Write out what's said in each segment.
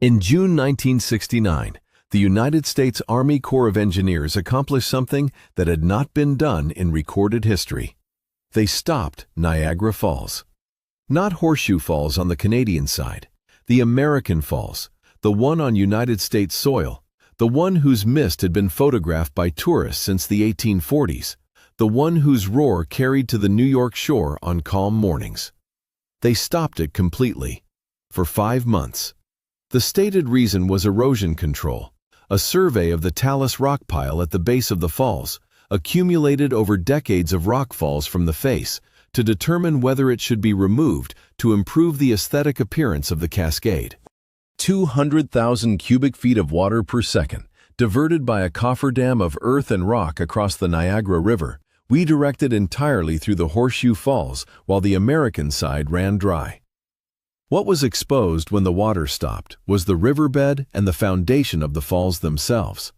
In June 1969, the United States Army Corps of Engineers accomplished something that had not been done in recorded history. They stopped Niagara Falls. Not Horseshoe Falls on the Canadian side, the American Falls, the one on United States soil, the one whose mist had been photographed by tourists since the 1840s, the one whose roar carried to the New York shore on calm mornings. They stopped it completely, for 5 months. The stated reason was erosion control, a survey of the talus rock pile at the base of the falls, accumulated over decades of rock falls from the face, to determine whether it should be removed to improve the aesthetic appearance of the cascade. 200,000 cubic feet of water per second, diverted by a cofferdam of earth and rock across the Niagara River, redirected entirely through the Horseshoe Falls while the American side ran dry. What was exposed when the water stopped was the riverbed and the foundation of the falls themselves.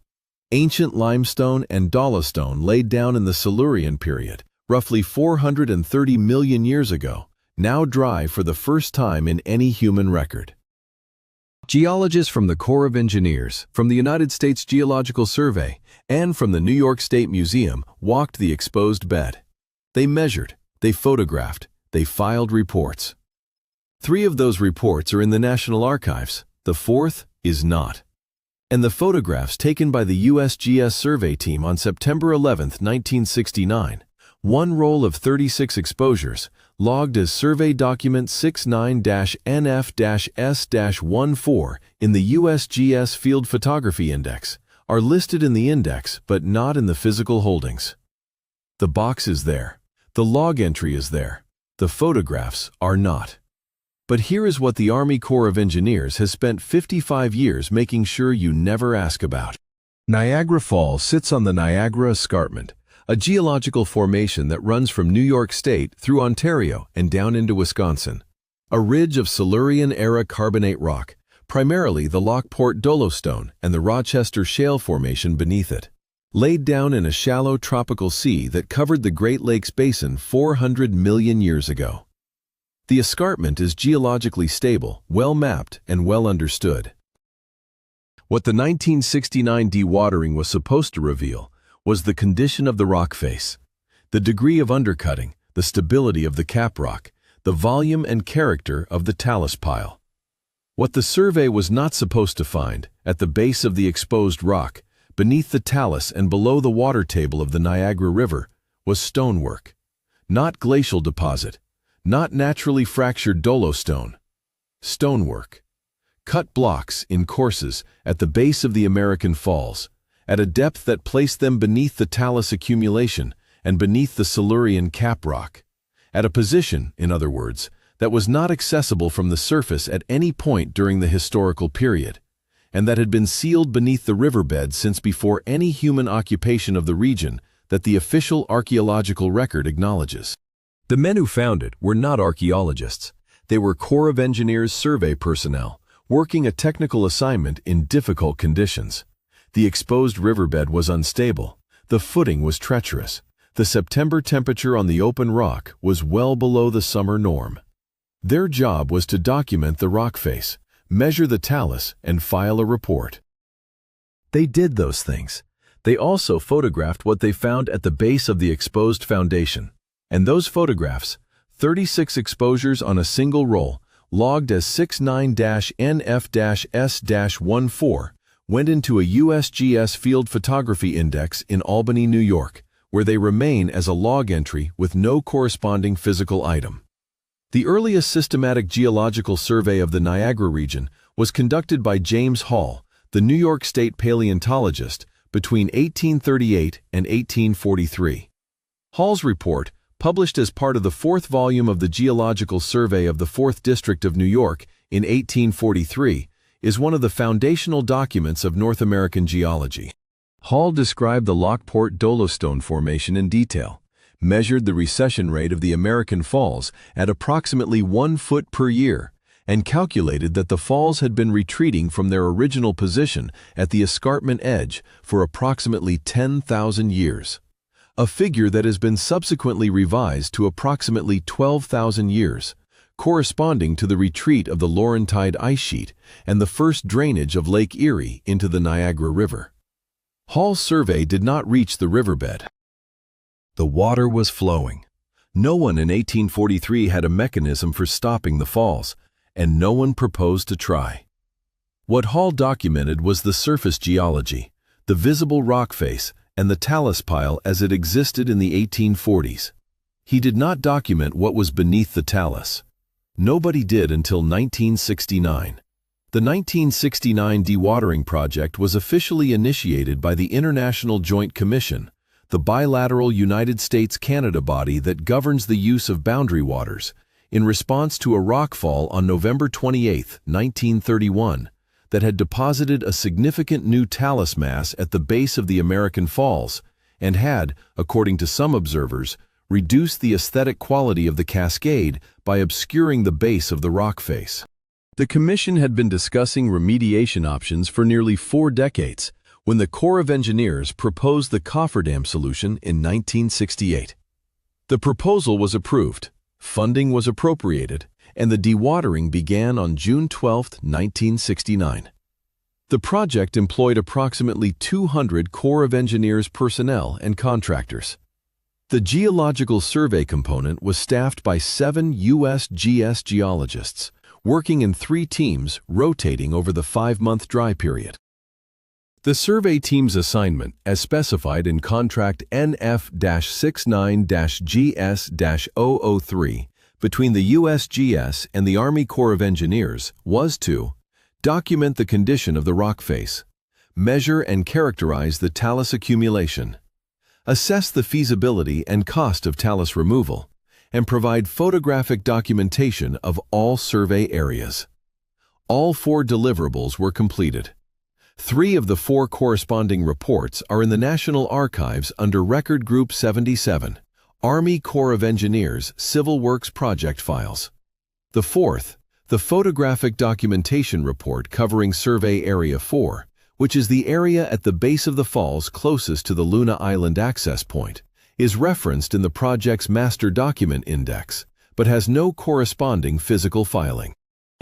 Ancient limestone and dolostone laid down in the Silurian period, roughly 430 million years ago, now dry for the first time in any human record. Geologists from the Corps of Engineers, from the United States Geological Survey, and from the New York State Museum walked the exposed bed. They measured, they photographed, they filed reports. 3 of those reports are in the National Archives, the 4th is not. And the photographs taken by the USGS survey team on September 11, 1969, one roll of 36 exposures, logged as Survey Document 69-NF-S-14 in the USGS Field Photography Index, are listed in the index but not in the physical holdings. The box is there, the log entry is there, the photographs are not. But here is what the Army Corps of Engineers has spent 55 years making sure you never ask about. Niagara Falls sits on the Niagara Escarpment, a geological formation that runs from New York State through Ontario and down into Wisconsin. A ridge of Silurian-era carbonate rock, primarily the Lockport Dolostone and the Rochester Shale Formation beneath it, laid down in a shallow tropical sea that covered the Great Lakes Basin 400 million years ago. The escarpment is geologically stable, well-mapped, and well understood. What the 1969 dewatering was supposed to reveal was the condition of the rock face, the degree of undercutting, the stability of the caprock, the volume and character of the talus pile. What the survey was not supposed to find, at the base of the exposed rock, beneath the talus and below the water table of the Niagara River, was stonework, not glacial deposit, not naturally fractured dolostone. Stonework. Cut blocks in courses at the base of the American Falls, at a depth that placed them beneath the talus accumulation and beneath the Silurian caprock, at a position, in other words, that was not accessible from the surface at any point during the historical period, and that had been sealed beneath the riverbed since before any human occupation of the region that the official archaeological record acknowledges. The men who found it were not archaeologists. They were Corps of Engineers survey personnel, working a technical assignment in difficult conditions. The exposed riverbed was unstable. The footing was treacherous. The September temperature on the open rock was well below the summer norm. Their job was to document the rock face, measure the talus, and file a report. They did those things. They also photographed what they found at the base of the exposed foundation. And those photographs, 36 exposures on a single roll, logged as 69-NF-S-14, went into a USGS Field Photography Index in Albany, New York, where they remain as a log entry with no corresponding physical item. The earliest systematic geological survey of the Niagara region was conducted by James Hall, the New York State paleontologist, between 1838 and 1843. Hall's report, published as part of the 4th volume of the Geological Survey of the 4th District of New York in 1843, is one of the foundational documents of North American geology. Hall described the Lockport Dolostone Formation in detail, measured the recession rate of the American Falls at approximately 1 foot per year, and calculated that the falls had been retreating from their original position at the escarpment edge for approximately 10,000 years. A figure that has been subsequently revised to approximately 12,000 years, corresponding to the retreat of the Laurentide ice sheet and the first drainage of Lake Erie into the Niagara River. Hall's survey did not reach the riverbed. The water was flowing. No one in 1843 had a mechanism for stopping the falls, and no one proposed to try. What Hall documented was the surface geology, the visible rock face, and the talus pile as it existed in the 1840s. He did not document what was beneath the talus. Nobody did until 1969. The 1969 dewatering project was officially initiated by the International Joint Commission, the bilateral United States-Canada body that governs the use of boundary waters, in response to a rockfall on November 28, 1931, that had deposited a significant new talus mass at the base of the American Falls and had, according to some observers, reduced the aesthetic quality of the cascade by obscuring the base of the rock face. The Commission had been discussing remediation options for nearly 4 decades when the Corps of Engineers proposed the cofferdam solution in 1968. The proposal was approved, funding was appropriated, and the dewatering began on June 12, 1969. The project employed approximately 200 Corps of Engineers personnel and contractors. The geological survey component was staffed by 7 USGS geologists, working in 3 teams rotating over the 5-month dry period. The survey team's assignment, as specified in Contract NF-69-GS-003 between the USGS and the Army Corps of Engineers, was to document the condition of the rock face, measure and characterize the talus accumulation, assess the feasibility and cost of talus removal, and provide photographic documentation of all survey areas. All 4 deliverables were completed. 3 of the 4 corresponding reports are in the National Archives under Record Group 77, Army Corps of Engineers Civil Works Project Files. The 4th, the Photographic Documentation Report covering Survey Area 4, which is the area at the base of the falls closest to the Luna Island access point, is referenced in the project's Master Document Index, but has no corresponding physical filing.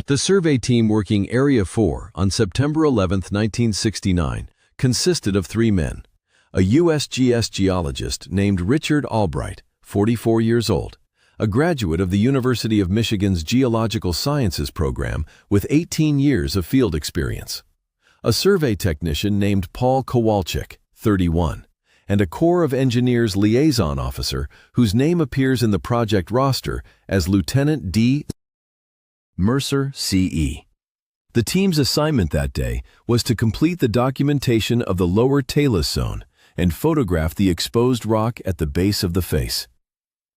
The survey team working Area 4 on September 11, 1969, consisted of 3 men: a USGS geologist named Richard Albright, 44 years old, a graduate of the University of Michigan's Geological Sciences program with 18 years of field experience, a survey technician named Paul Kowalczyk, 31, and a Corps of Engineers liaison officer whose name appears in the project roster as Lieutenant D. Mercer, C.E. The team's assignment that day was to complete the documentation of the lower talus zone and photograph the exposed rock at the base of the face.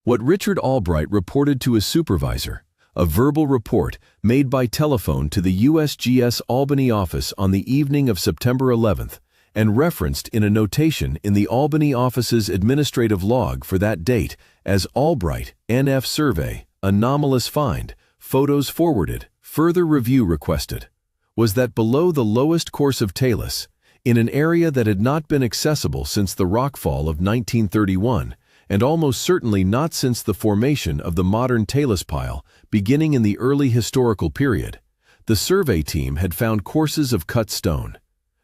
What Richard Albright reported to his supervisor, a verbal report made by telephone to the USGS Albany office on the evening of September 11th, and referenced in a notation in the Albany office's administrative log for that date as Albright, NF Survey, anomalous find, photos forwarded, further review requested, was that below the lowest course of talus, in an area that had not been accessible since the rockfall of 1931, and almost certainly not since the formation of the modern talus pile beginning in the early historical period, the survey team had found courses of cut stone,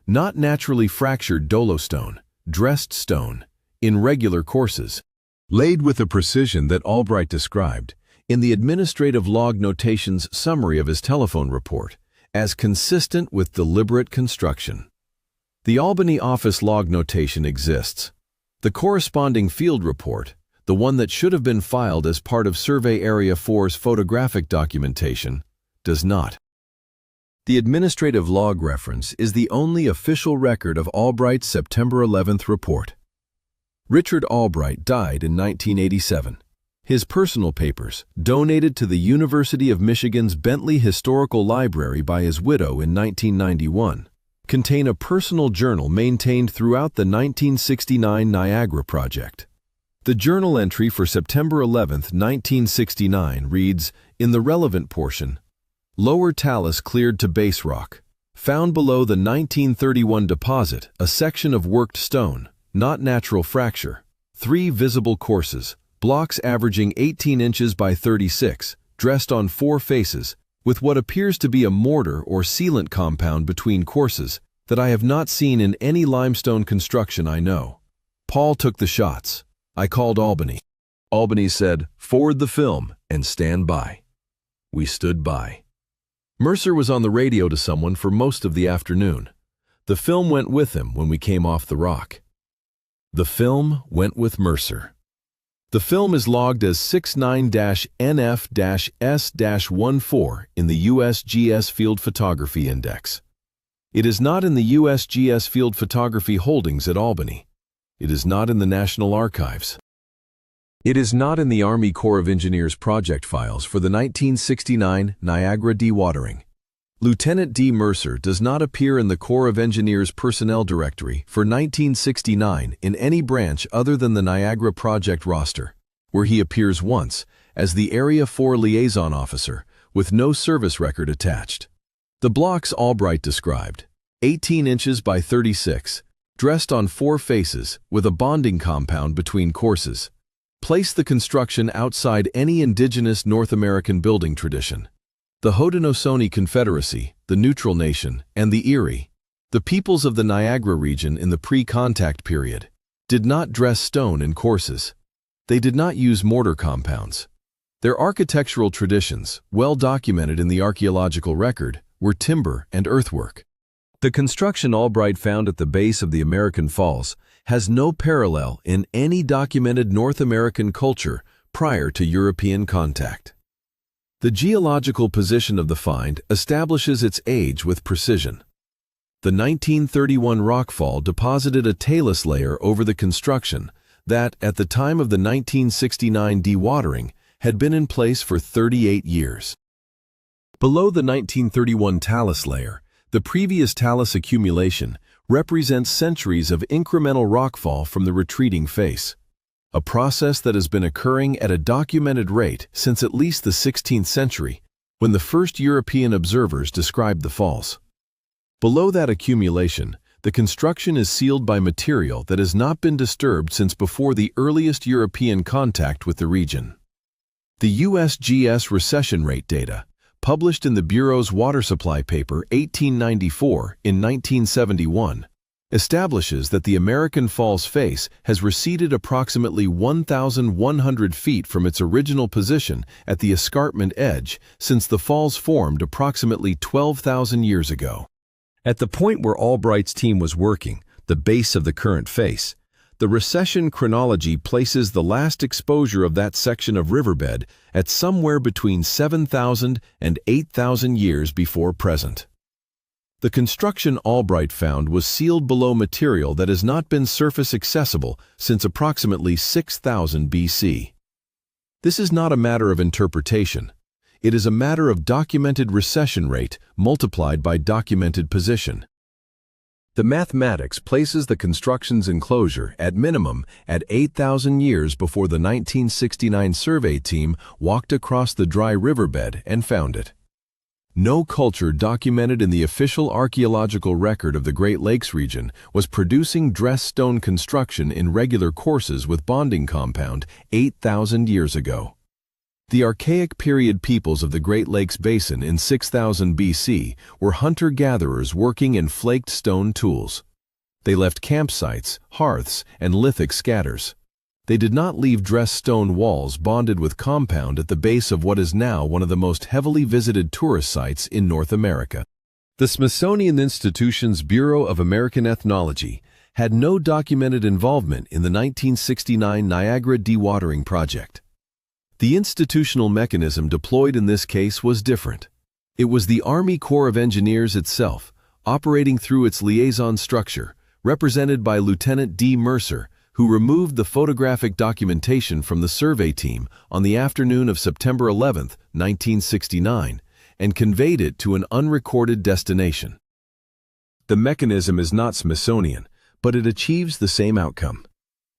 not naturally fractured dolostone, dressed stone, in regular courses, laid with the precision that Albright described in the administrative log notation's summary of his telephone report, as consistent with deliberate construction. The Albany office log notation exists. The corresponding field report, the one that should have been filed as part of Survey Area 4's photographic documentation, does not. The administrative log reference is the only official record of Albright's September 11th report. Richard Albright died in 1987. His personal papers, donated to the University of Michigan's Bentley Historical Library by his widow in 1991, contain a personal journal maintained throughout the 1969 Niagara project. The journal entry for September 11, 1969 reads, in the relevant portion, lower talus cleared to base rock. Found below the 1931 deposit a section of worked stone, not natural fracture. 3 visible courses, blocks averaging 18 inches by 36, dressed on 4 faces, with what appears to be a mortar or sealant compound between courses that I have not seen in any limestone construction I know. Paul took the shots. I called Albany. Albany said, "Forward the film and stand by." We stood by. Mercer was on the radio to someone for most of the afternoon. The film went with him when we came off the rock. The film went with Mercer. The film is logged as 69-NF-S-14 in the USGS Field Photography Index. It is not in the USGS Field Photography holdings at Albany. It is not in the National Archives. It is not in the Army Corps of Engineers project files for the 1969 Niagara dewatering. Lieutenant D. Mercer does not appear in the Corps of Engineers personnel directory for 1969 in any branch other than the Niagara project roster, where he appears once as the Area 4 liaison officer with no service record attached. The blocks Albright described, 18 inches by 36, dressed on 4 faces with a bonding compound between courses, place the construction outside any indigenous North American building tradition. The Haudenosaunee Confederacy, the Neutral Nation, and the Erie, the peoples of the Niagara region in the pre-contact period, did not dress stone in courses. They did not use mortar compounds. Their architectural traditions, well documented in the archaeological record, were timber and earthwork. The construction Albright found at the base of the American Falls has no parallel in any documented North American culture prior to European contact. The geological position of the find establishes its age with precision. The 1931 rockfall deposited a talus layer over the construction that, at the time of the 1969 dewatering, had been in place for 38 years. Below the 1931 talus layer, the previous talus accumulation represents centuries of incremental rockfall from the retreating face, a process that has been occurring at a documented rate since at least the 16th century, when the first European observers described the falls. Below that accumulation, the construction is sealed by material that has not been disturbed since before the earliest European contact with the region. The USGS recession rate data, published in the Bureau's Water Supply Paper 1894 in 1971, establishes that the American Falls face has receded approximately 1,100 feet from its original position at the escarpment edge since the falls formed approximately 12,000 years ago. At the point where Albright's team was working, the base of the current face, the recession chronology places the last exposure of that section of riverbed at somewhere between 7,000 and 8,000 years before present. The construction Albright found was sealed below material that has not been surface accessible since approximately 6,000 BC. This is not a matter of interpretation. It is a matter of documented recession rate multiplied by documented position. The mathematics places the construction's enclosure at minimum at 8,000 years before the 1969 survey team walked across the dry riverbed and found it. No culture documented in the official archaeological record of the Great Lakes region was producing dressed stone construction in regular courses with bonding compound 8,000 years ago. The archaic period peoples of the Great Lakes Basin in 6000 BC were hunter-gatherers working in flaked stone tools. They left campsites, hearths, and lithic scatters. They did not leave dressed stone walls bonded with compound at the base of what is now one of the most heavily visited tourist sites in North America. The Smithsonian Institution's Bureau of American Ethnology had no documented involvement in the 1969 Niagara dewatering project. The institutional mechanism deployed in this case was different. It was the Army Corps of Engineers itself, operating through its liaison structure, represented by Lieutenant D. Mercer, who removed the photographic documentation from the survey team on the afternoon of September 11, 1969, and conveyed it to an unrecorded destination. The mechanism is not Smithsonian, but it achieves the same outcome.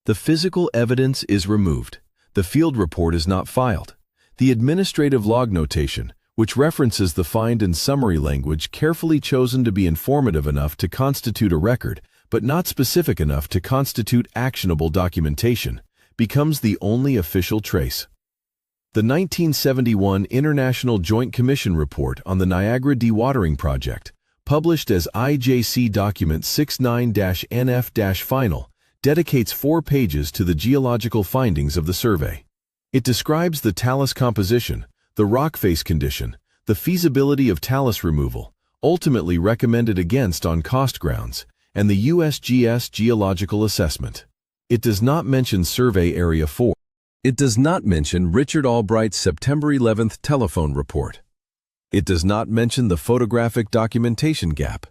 The physical evidence is removed. The field report is not filed. The administrative log notation, which references the find in summary language carefully chosen to be informative enough to constitute a record, but not specific enough to constitute actionable documentation, becomes the only official trace. The 1971 International Joint Commission Report on the Niagara Dewatering Project, published as IJC Document 69-NF-Final, dedicates 4 pages to the geological findings of the survey. It describes the talus composition, the rock face condition, the feasibility of talus removal, ultimately recommended against on cost grounds, and the USGS geological assessment. It does not mention Survey Area 4. It does not mention Richard Albright's September 11th telephone report. It does not mention the photographic documentation gap.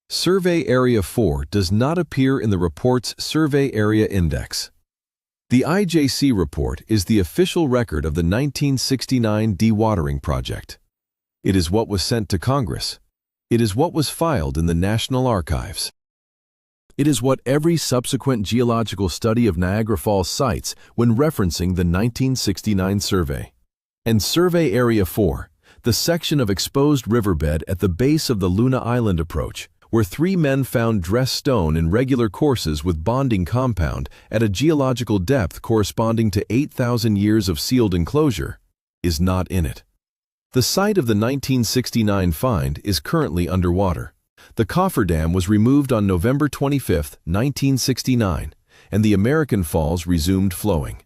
Survey Area 4 does not appear in the report's Survey Area Index. The IJC report is the official record of the 1969 dewatering project. It is what was sent to Congress. It is what was filed in the National Archives. It is what every subsequent geological study of Niagara Falls cites when referencing the 1969 survey. And Survey Area 4, the section of exposed riverbed at the base of the Luna Island approach, where 3 men found dressed stone in regular courses with bonding compound at a geological depth corresponding to 8,000 years of sealed enclosure, is not in it. The site of the 1969 find is currently underwater. The cofferdam was removed on November 25, 1969, and the American Falls resumed flowing.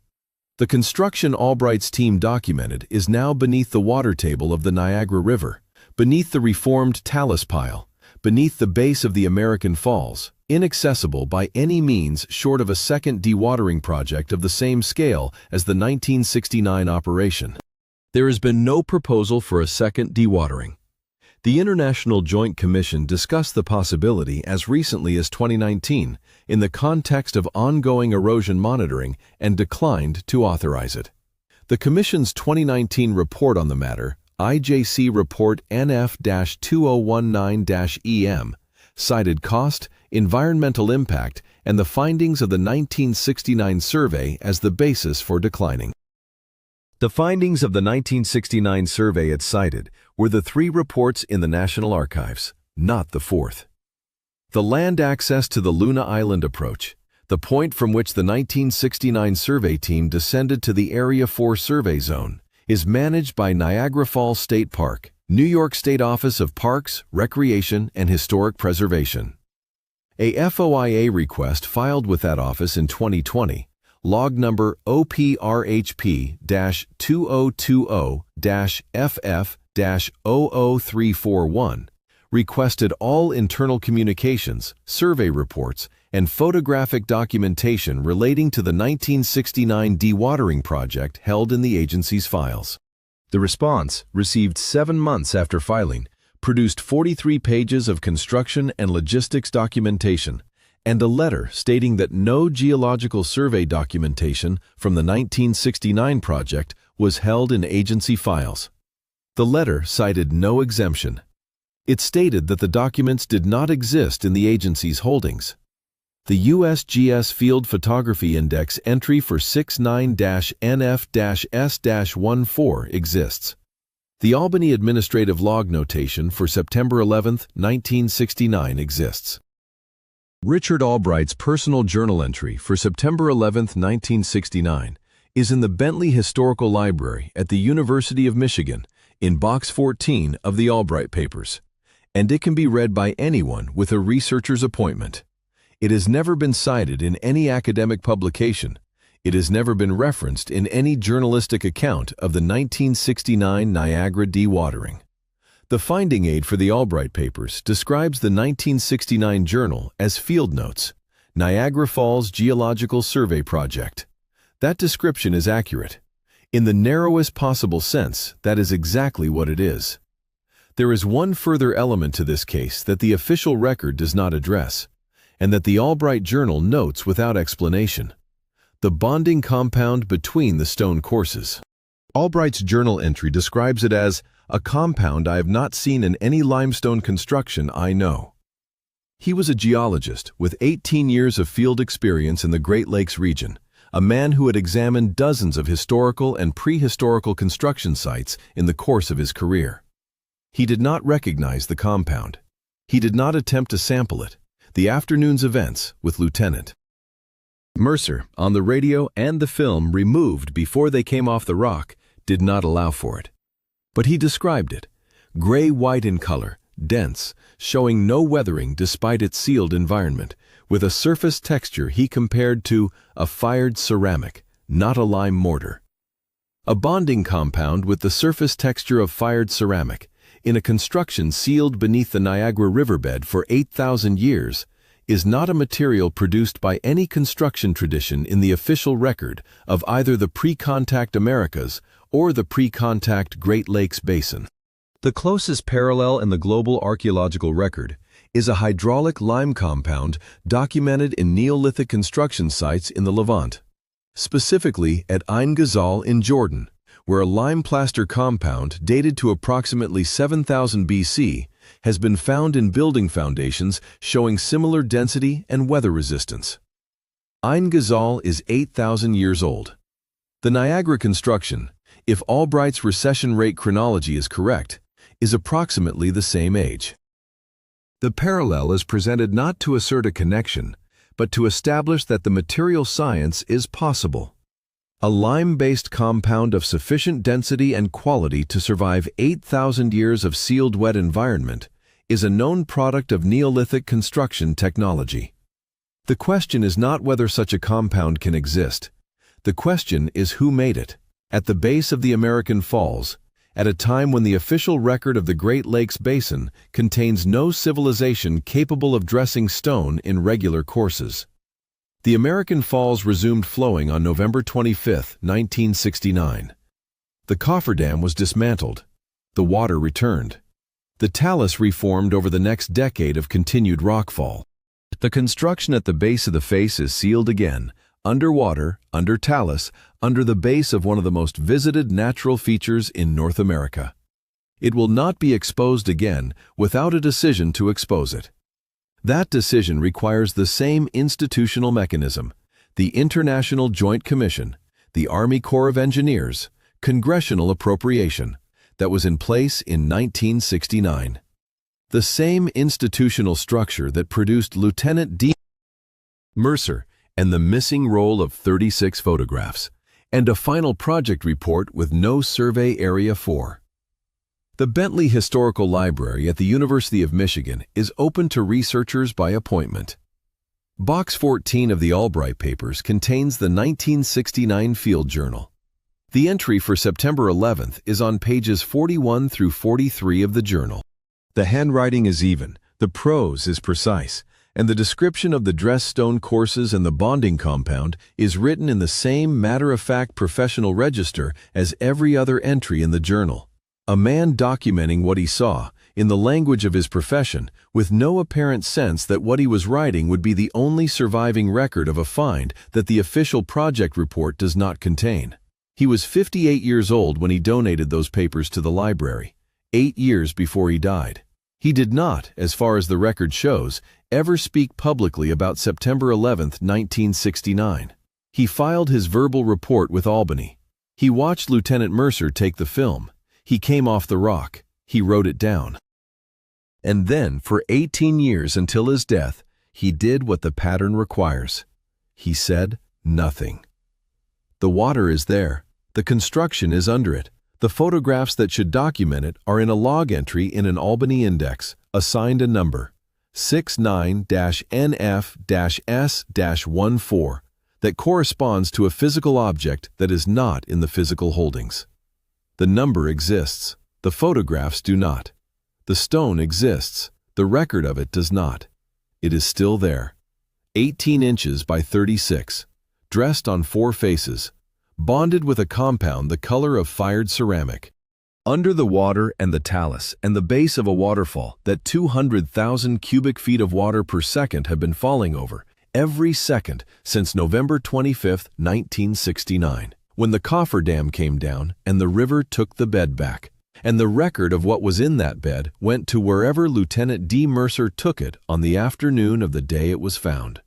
The construction Albright's team documented is now beneath the water table of the Niagara River, beneath the reformed talus pile, beneath the base of the American Falls, inaccessible by any means short of a second dewatering project of the same scale as the 1969 operation. There has been no proposal for a second dewatering. The International Joint Commission discussed the possibility as recently as 2019 in the context of ongoing erosion monitoring and declined to authorize it. The Commission's 2019 report on the matter, IJC Report NF-2019-EM, cited cost, environmental impact, and the findings of the 1969 survey as the basis for declining. The findings of the 1969 survey it cited were the 3 reports in the National Archives, not the 4th. The land access to the Luna Island approach, the point from which the 1969 survey team descended to the Area 4 survey zone, is managed by Niagara Falls State Park, New York State Office of Parks, Recreation, and Historic Preservation. A FOIA request filed with that office in 2020, log number OPRHP-2020-FF-00341, requested all internal communications, survey reports, and photographic documentation relating to the 1969 dewatering project held in the agency's files. The response, received 7 months after filing, produced 43 pages of construction and logistics documentation, and a letter stating that no geological survey documentation from the 1969 project was held in agency files. The letter cited no exemption. It stated that the documents did not exist in the agency's holdings. The USGS Field Photography Index entry for 69-NF-S-14 exists. The Albany Administrative Log Notation for September 11, 1969 exists. Richard Albright's personal journal entry for September 11, 1969 is in the Bentley Historical Library at the University of Michigan in Box 14 of the Albright Papers, and it can be read by anyone with a researcher's appointment. It has never been cited in any academic publication. It has never been referenced in any journalistic account of the 1969 Niagara dewatering. The finding aid for the Albright Papers describes the 1969 journal as Field Notes, Niagara Falls Geological Survey Project. That description is accurate. In the narrowest possible sense, that is exactly what it is. There is one further element to this case that the official record does not address, and that the Albright Journal notes without explanation: the bonding compound between the stone courses. Albright's journal entry describes it as a compound I have not seen in any limestone construction I know. He was a geologist with 18 years of field experience in the Great Lakes region, a man who had examined dozens of historical and prehistorical construction sites in the course of his career. He did not recognize the compound. He did not attempt to sample it. The afternoon's events with Lieutenant Mercer on the radio and the film removed before they came off the rock did not allow for it. But he described it, gray-white in color, dense, showing no weathering despite its sealed environment, with a surface texture he compared to a fired ceramic, not a lime mortar. A bonding compound with the surface texture of fired ceramic, in a construction sealed beneath the Niagara riverbed for 8,000 years, is not a material produced by any construction tradition in the official record of either the pre-contact Americas or the pre-contact Great Lakes Basin. The closest parallel in the global archaeological record is a hydraulic lime compound documented in Neolithic construction sites in the Levant, specifically at Ain Ghazal in Jordan, where a lime plaster compound dated to approximately 7000 BC has been found in building foundations showing similar density and weather resistance. Ain Ghazal is 8,000 years old. The Niagara construction, if Albright's recession rate chronology is correct, is approximately the same age. The parallel is presented not to assert a connection, but to establish that the material science is possible. A lime-based compound of sufficient density and quality to survive 8,000 years of sealed wet environment is a known product of Neolithic construction technology. The question is not whether such a compound can exist. The question is who made it. At the base of the American Falls, at a time when the official record of the Great Lakes Basin contains no civilization capable of dressing stone in regular courses. The American Falls resumed flowing on November 25, 1969. The cofferdam was dismantled. The water returned. The talus reformed over the next decade of continued rockfall. The construction at the base of the face is sealed again, underwater, under talus, under the base of one of the most visited natural features in North America. It will not be exposed again without a decision to expose it. That decision requires the same institutional mechanism, the International Joint Commission, the Army Corps of Engineers, congressional appropriation, that was in place in 1969. The same institutional structure that produced Lieutenant D. Mercer and the missing roll of 36 photographs, and a final project report with no survey area for. The Bentley Historical Library at the University of Michigan is open to researchers by appointment. Box 14 of the Albright papers contains the 1969 Field Journal. The entry for September 11th is on pages 41 through 43 of the journal. The handwriting is even, the prose is precise, and the description of the dressed stone courses and the bonding compound is written in the same matter-of-fact professional register as every other entry in the journal. A man documenting what he saw, in the language of his profession, with no apparent sense that what he was writing would be the only surviving record of a find that the official project report does not contain. He was 58 years old when he donated those papers to the library, 8 years before he died. He did not, as far as the record shows, ever speak publicly about September 11, 1969. He filed his verbal report with Albany. He watched Lieutenant Mercer take the film. He came off the rock. He wrote it down. And then, for 18 years until his death, he did what the pattern requires. He said nothing. The water is there. The construction is under it. The photographs that should document it are in a log entry in an Albany index, assigned a number, 69-NF-S-14, that corresponds to a physical object that is not in the physical holdings. The number exists. The photographs do not. The stone exists. The record of it does not. It is still there. 18 inches by 36, dressed on 4 faces, bonded with a compound the color of fired ceramic. Under the water and the talus and the base of a waterfall that 200,000 cubic feet of water per second have been falling over, every second since November 25, 1969. When the cofferdam came down and the river took the bed back, and the record of what was in that bed went to wherever Lieutenant D. Mercer took it on the afternoon of the day it was found.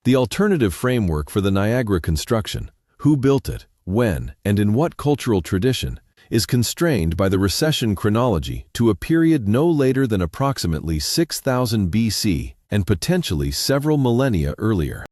The alternative framework for the Niagara construction, who built it, when, and in what cultural tradition, is constrained by the recession chronology to a period no later than approximately 6000 BC and potentially several millennia earlier.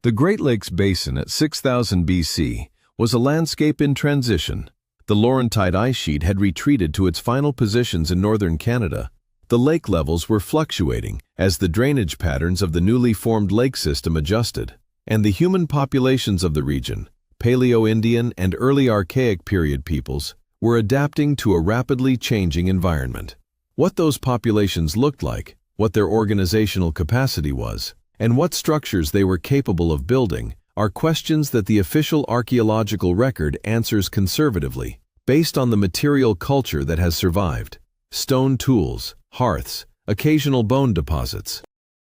The Great Lakes Basin at 6000 BC was a landscape in transition. The Laurentide ice sheet had retreated to its final positions in northern Canada. The lake levels were fluctuating as the drainage patterns of the newly formed lake system adjusted, and the human populations of the region, Paleo-Indian and early Archaic period peoples, were adapting to a rapidly changing environment. What those populations looked like, what their organizational capacity was, and what structures they were capable of building are questions that the official archaeological record answers conservatively, based on the material culture that has survived: stone tools, hearths, occasional bone deposits.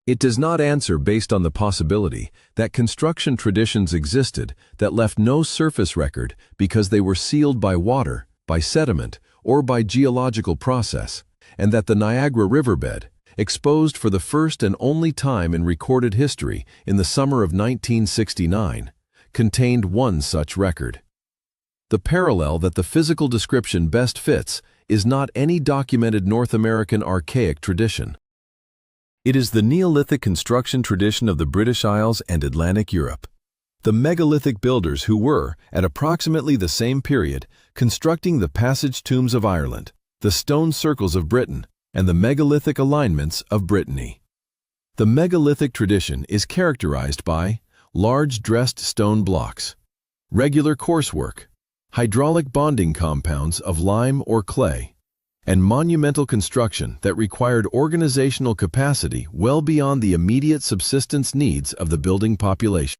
It does not answer based on the possibility that construction traditions existed that left no surface record because they were sealed by water, by sediment, or by geological process, and that the Niagara riverbed, exposed for the first and only time in recorded history in the summer of 1969, contained one such record. The parallel that the physical description best fits is not any documented North American archaic tradition. It is the Neolithic construction tradition of the British Isles and Atlantic Europe. The megalithic builders who were, at approximately the same period, constructing the passage tombs of Ireland, the stone circles of Britain, and the megalithic alignments of Brittany. The megalithic tradition is characterized by large dressed stone blocks, regular coursework, hydraulic bonding compounds of lime or clay, and monumental construction that required organizational capacity well beyond the immediate subsistence needs of the building population.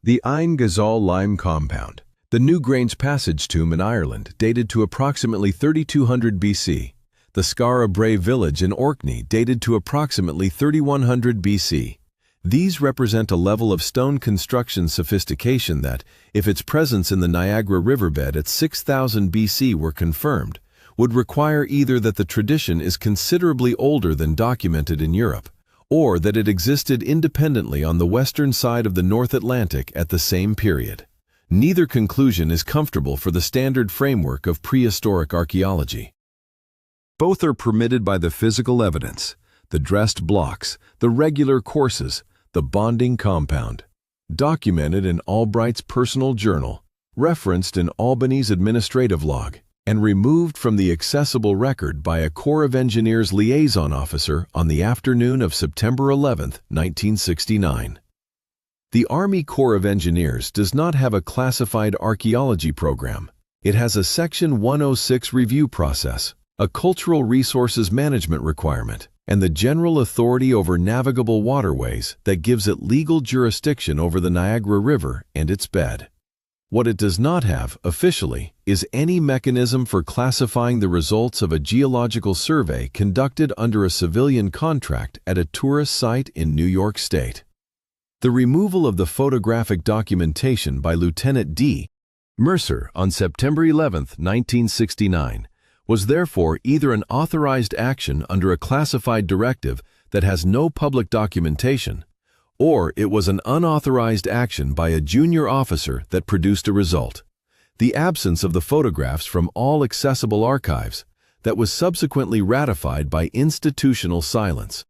The Ain Ghazal lime compound, the Newgrange Passage tomb in Ireland, dated to approximately 3200 BC. The Skara Brae village in Orkney, dated to approximately 3100 BC. These represent a level of stone construction sophistication that, if its presence in the Niagara riverbed at 6000 BC were confirmed, would require either that the tradition is considerably older than documented in Europe, or that it existed independently on the western side of the North Atlantic at the same period. Neither conclusion is comfortable for the standard framework of prehistoric archaeology. Both are permitted by the physical evidence: the dressed blocks, the regular courses, the bonding compound. Documented in Albright's personal journal, referenced in Albany's administrative log, and removed from the accessible record by a Corps of Engineers liaison officer on the afternoon of September 11, 1969. The Army Corps of Engineers does not have a classified archaeology program. It has a Section 106 review process, a cultural resources management requirement, and the general authority over navigable waterways that gives it legal jurisdiction over the Niagara River and its bed. What it does not have, officially, is any mechanism for classifying the results of a geological survey conducted under a civilian contract at a tourist site in New York State. The removal of the photographic documentation by Lieutenant D. Mercer on September 11, 1969, was therefore either an authorized action under a classified directive that has no public documentation, or it was an unauthorized action by a junior officer that produced a result: the absence of the photographs from all accessible archives, that was subsequently ratified by institutional silence.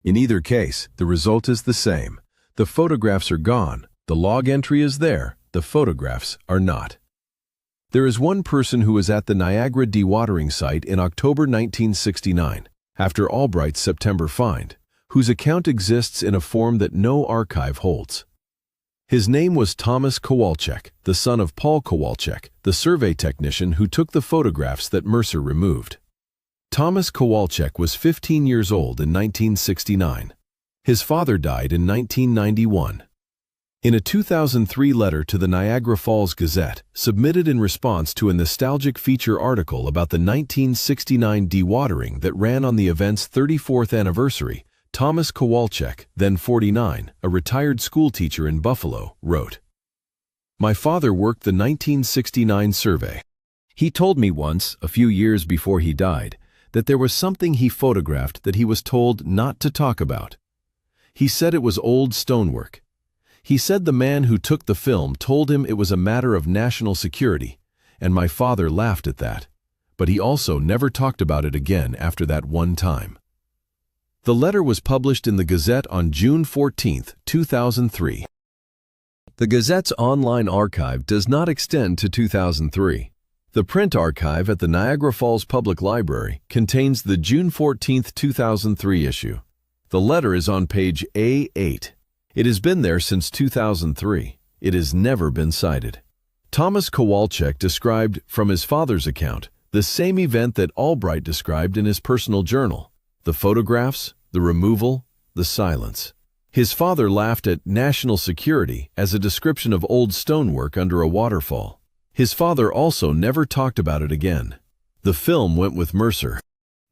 In either case, the result is the same. The photographs are gone, the log entry is there, the photographs are not. There is one person who was at the Niagara dewatering site in October 1969, after Albright's September find, whose account exists in a form that no archive holds. His name was Thomas Kowalczyk, the son of Paul Kowalczyk, the survey technician who took the photographs that Mercer removed. Thomas Kowalczyk was 15 years old in 1969. His father died in 1991. In a 2003 letter to the Niagara Falls Gazette, submitted in response to a nostalgic feature article about the 1969 dewatering that ran on the event's 34th anniversary, Thomas Kowalczyk, then 49, a retired schoolteacher in Buffalo, wrote, "My father worked the 1969 survey. He told me once, a few years before he died, that there was something he photographed that he was told not to talk about. He said it was old stonework. He said the man who took the film told him it was a matter of national security, and my father laughed at that, but he also never talked about it again after that one time." The letter was published in the Gazette on June 14, 2003. The Gazette's online archive does not extend to 2003. The print archive at the Niagara Falls Public Library contains the June 14, 2003 issue. The letter is on page A8. It has been there since 2003. It has never been cited. Thomas Kowalczyk described, from his father's account, the same event that Albright described in his personal journal: the photographs, the removal, the silence. His father laughed at national security as a description of old stonework under a waterfall. His father also never talked about it again. The film went with Mercer.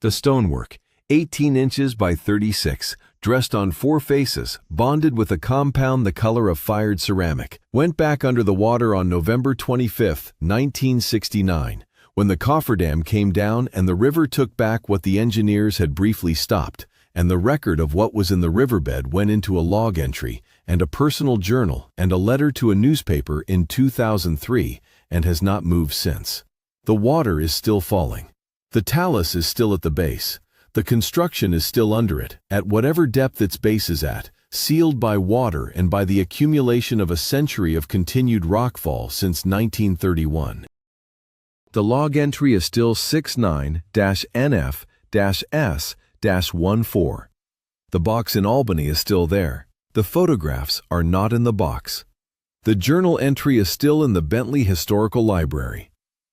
The stonework, 18 inches by 36, dressed on 4 faces, bonded with a compound the color of fired ceramic, went back under the water on November 25, 1969, when the cofferdam came down and the river took back what the engineers had briefly stopped, and the record of what was in the riverbed went into a log entry and a personal journal and a letter to a newspaper in 2003, and has not moved since. The water is still falling. The talus is still at the base. The construction is still under it, at whatever depth its base is at, sealed by water and by the accumulation of a century of continued rockfall since 1931. The log entry is still 69-NF-S-14. The box in Albany is still there. The photographs are not in the box. The journal entry is still in the Bentley Historical Library.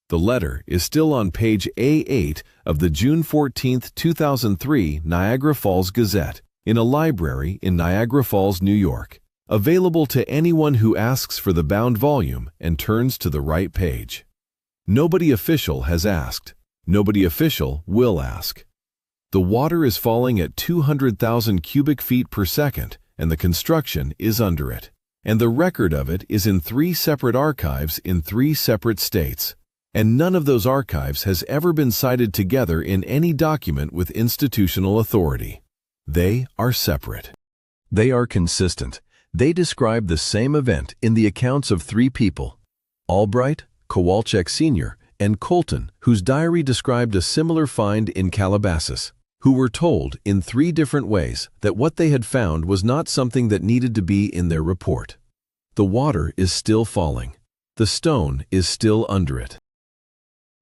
The letter is still on page A8 of the June 14, 2003 Niagara Falls Gazette, in a library in Niagara Falls, New York, available to anyone who asks for the bound volume and turns to the right page. Nobody official has asked. Nobody official will ask. The water is falling at 200,000 cubic feet per second, and the construction is under it. And the record of it is in 3 separate archives in 3 separate states. And none of those archives has ever been cited together in any document with institutional authority. They are separate. They are consistent. They describe the same event in the accounts of 3 people: Albright, Kowalczyk Sr., and Colton, whose diary described a similar find in Calabasas, who were told in 3 different ways that what they had found was not something that needed to be in their report. The water is still falling. The stone is still under it.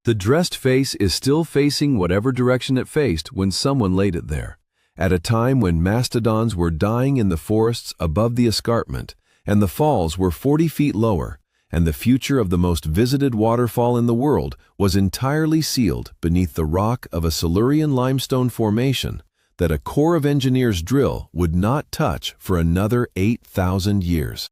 The dressed face is still facing whatever direction it faced when someone laid it there, at a time when mastodons were dying in the forests above the escarpment, and the falls were 40 feet lower, and the future of the most visited waterfall in the world was entirely sealed beneath the rock of a Silurian limestone formation that a Corps of Engineers drill would not touch for another 8,000 years.